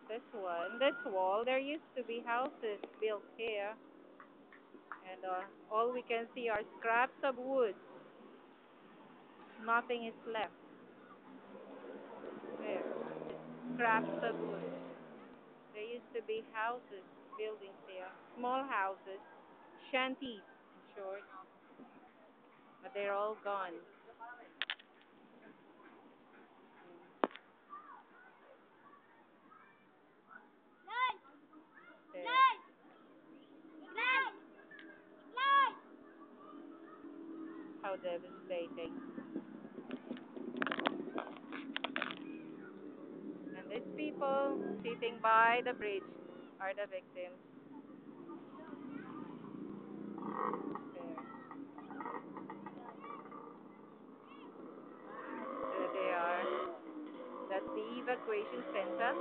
This one, this wall, there used to be houses built here, and all we can see are scraps of wood. Nothing is left. There, scraps of wood. There used to be houses, buildings here, small houses, shanties, in short, but they're all gone. There. How devastating. And these people sitting by the bridge are the victims. There. There they are. That's the evacuation center.